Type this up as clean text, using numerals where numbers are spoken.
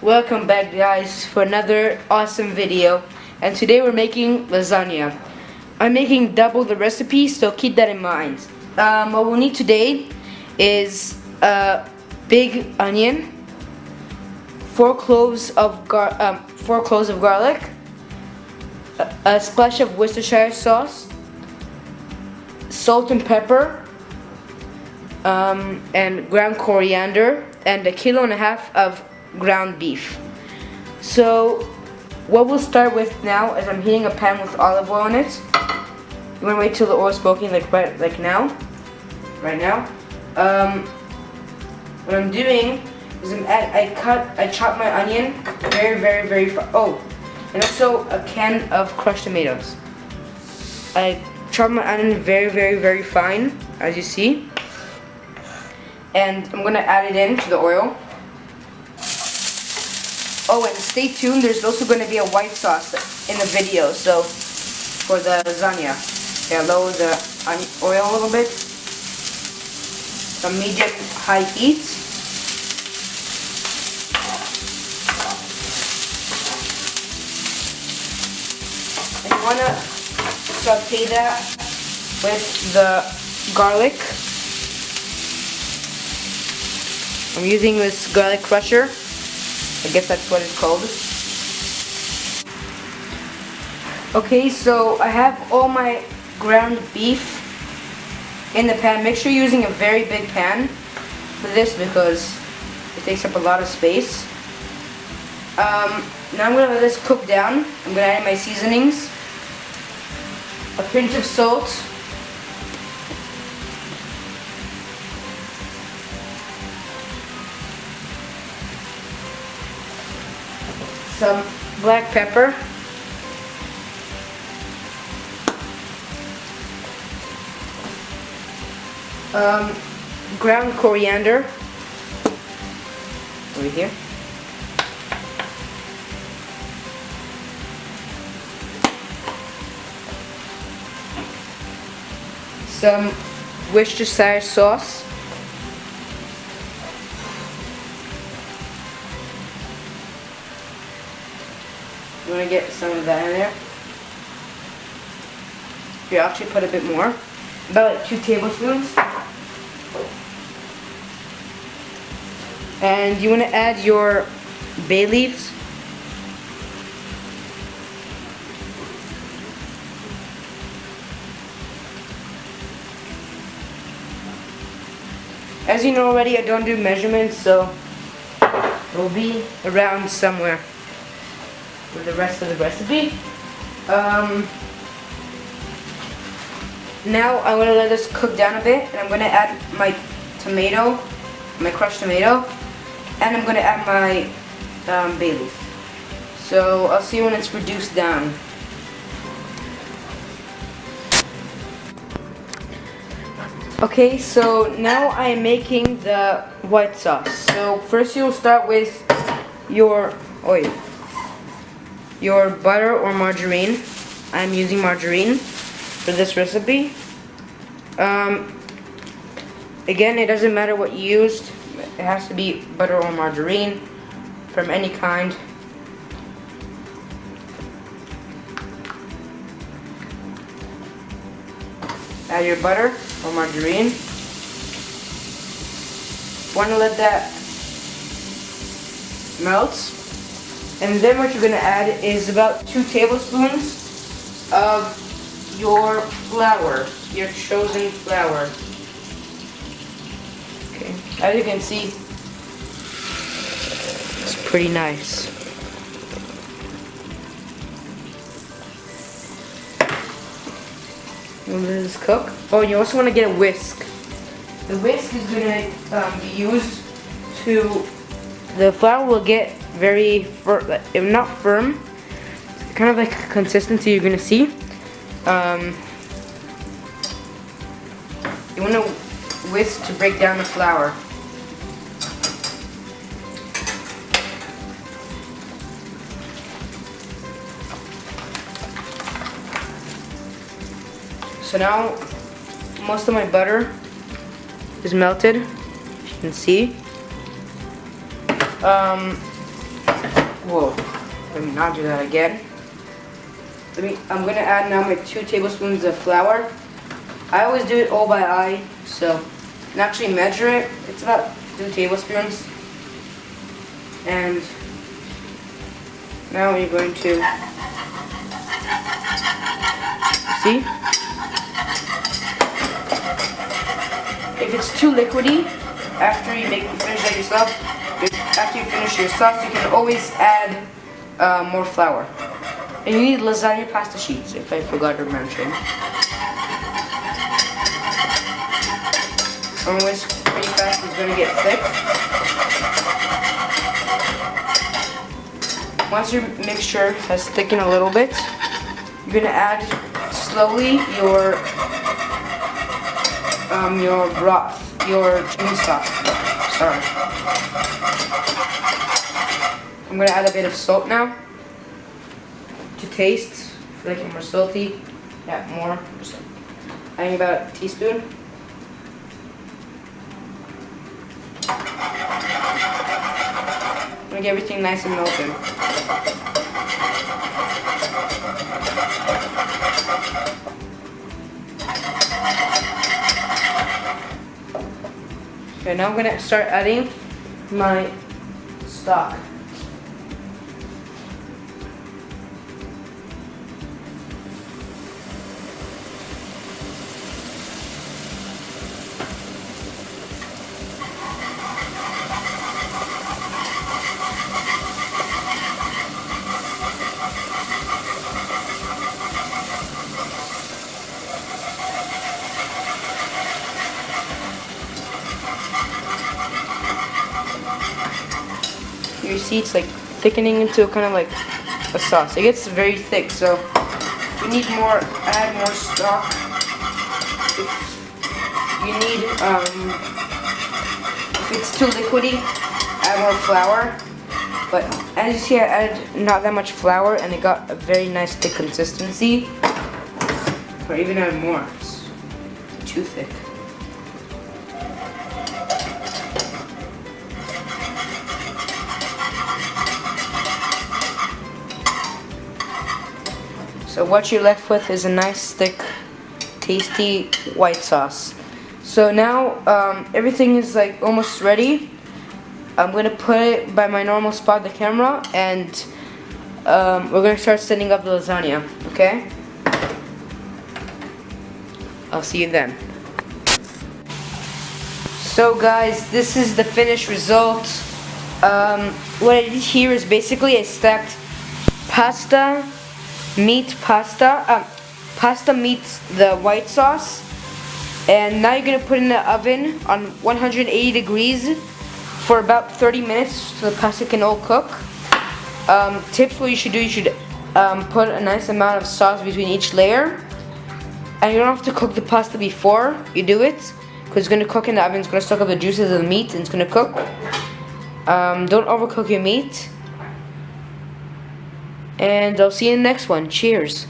Welcome back, guys, for another awesome video. And today we're making lasagna. I'm making double the recipe, so keep that in mind. What we'll need today is a big onion, 4 cloves of garlic, a splash of Worcestershire sauce, salt and pepper, and ground coriander, and 1.5 kilograms of ground beef. So what we'll start with now is I'm heating a pan with olive oil in it. You want to wait till the oil is smoking like now. Right now. What I'm doing is I chop my onion very fine. Oh, and also a can of crushed tomatoes. I chop my onion very fine, as you see. And I'm gonna add it into the oil. Oh, and stay tuned, there's also going to be a white sauce in the video, so for the lasagna. Yeah, lower the oil a little bit. Some medium-high heat. And you want to saute that with the garlic. I'm using this garlic crusher. I guess that's what it's called. Okay, so I have all my ground beef in the pan. Make sure you're using a very big pan for this because it takes up a lot of space. Now I'm going to let this cook down. I'm going to add my seasonings. A pinch of salt. Some black pepper, ground coriander over here, some Worcestershire sauce, you want to get some of that in there. You actually put a bit more, about like 2 tablespoons. And you want to add your bay leaves. As you know already, I don't do measurements, so it will be around somewhere with the rest of the recipe. Now I'm going to let this cook down a bit, and I'm going to add my tomato, my crushed tomato, and I'm going to add my bay leaf. So I'll see you when it's reduced down. Okay, so now I am making the white sauce. So first you'll start with your oil. Your butter or margarine. I'm using margarine for this recipe. Again, it doesn't matter what you used. It has to be butter or margarine from any kind. Add your butter or margarine. Want to let that melt. And then what you're going to add is about 2 tablespoons of your flour, your chosen flour. Okay, as you can see, it's pretty nice. Let this cook. Oh, you also want to get a whisk. The whisk is going to be used to, the flour will get very not firm, kind of like a consistency you're gonna see. You want to whisk to break down the flour. So now most of my butter is melted, as you can see. Whoa, let me not do that again. I'm gonna add now my 2 tablespoons of flour. I always do it all by eye, so and actually measure it. It's about 2 tablespoons. And now you're going to see if it's too liquidy after you finish that yourself. After you finish your sauce, you can always add more flour. And you need lasagna pasta sheets, if I forgot to mention. And whisk pretty fast, it's going to get thick. Once your mixture has thickened a little bit, you're going to add slowly your broth, your chicken stock. Sorry. I'm going to add a bit of salt now to taste. If you like it more salty, add more. Adding about a teaspoon. Make everything nice and melted. Okay, now I'm gonna start adding my stock. You see it's like thickening into kind of like a sauce. It gets very thick, so if you need more, add more stock. If you need, if it's too liquidy, add more flour. But as you see, I added not that much flour and it got a very nice thick consistency. Or even add more, it's too thick. So what you're left with is a nice, thick, tasty white sauce. So now everything is like almost ready. I'm gonna put it by my normal spot, the camera, and we're gonna start setting up the lasagna. Okay? I'll see you then. So guys, this is the finished result. What I did here is basically I stacked pasta meets the white sauce, and now you're gonna put it in the oven on 180 degrees for about 30 minutes so the pasta can all cook. Tips: what you should do, you should put a nice amount of sauce between each layer, and you don't have to cook the pasta before you do it because it's gonna cook in the oven. It's gonna soak up the juices of the meat and it's gonna cook. Don't overcook your meat. And I'll see you in the next one. Cheers.